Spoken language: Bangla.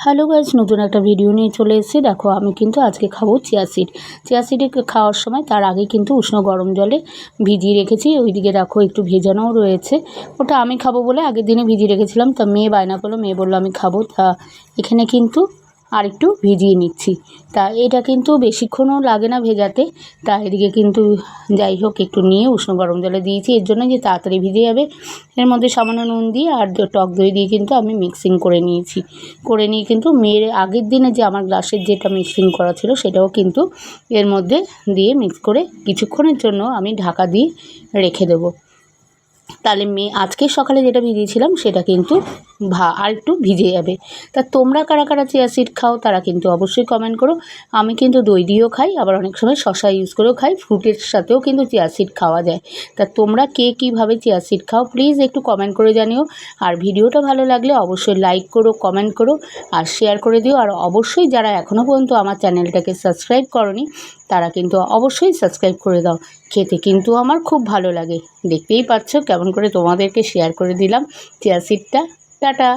হ্যালো গাইস, নতুন একটা ভিডিও নিয়ে চলে এসেছি। দেখো আমি কিন্তু আজকে খাবো চিয়া সিড খাওয়ার সময় তার আগে কিন্তু উষ্ণ গরম জলে ভিজিয়ে রেখেছি। ওইদিকে দেখো একটু ভেজানোও রয়েছে। ওটা আমি খাবো বলে আগের দিনে ভিজিয়ে রেখেছিলাম। তা মেয়ে বায়না করলো, মেয়ে বললো আমি খাবো। তা এখানে কিন্তু আর একটু ভিজিয়ে নিচ্ছি। তা এটা কিন্তু বেশিক্ষণও লাগে না ভেজাতে। তা এদিকে কিন্তু যাই হোক একটু নিয়ে উষ্ণ গরম জলে দিয়েছি, এর জন্য যে তাড়াতাড়ি ভিজে যাবে। এর মধ্যে সামান্য নুন দিয়ে আর টক দই দিয়ে কিন্তু আমি মিক্সিং করে নিয়েছি। করে নিয়ে কিন্তু মেয়ের আগের দিনে যে আমার গ্লাসের যেটা মিক্সিং করা ছিল সেটাও কিন্তু এর মধ্যে দিয়ে মিক্স করে কিছুক্ষণের জন্য আমি ঢাকা দিয়ে রেখে দেবো। তাহলে মেয়ে আজকে সকালে যেটা ভিজিয়েছিলাম সেটা কিন্তু আর একটু ভিজে যাবে। তা তোমরা কারা কারা চিয়া সিড খাও তারা কিন্তু অবশ্যই কমেন্ট করো। আমি কিন্তু দই দিয়েও খাই, আবার অনেক সময় শসা ইউজ করেও খাই। ফ্রুটের সাথেও কিন্তু চিয়া সিড খাওয়া যায়। তা তোমরা কে কীভাবে চিয়া সিড খাও প্লিজ একটু কমেন্ট করে জানিও। আর ভিডিওটা ভালো লাগলে অবশ্যই লাইক করো, কমেন্ট করো আর শেয়ার করে দিও। আর অবশ্যই যারা এখনও পর্যন্ত আমার চ্যানেলটাকে সাবস্ক্রাইব করনি তারা কিন্তু অবশ্যই সাবস্ক্রাইব করে দাও। খেতে কিন্তু আমার খুব ভালো লাগে, দেখতেই পাচ্ছ কেমন করে তোমাদেরকে শেয়ার করে দিলাম চিয়া সিডটা। টাটা।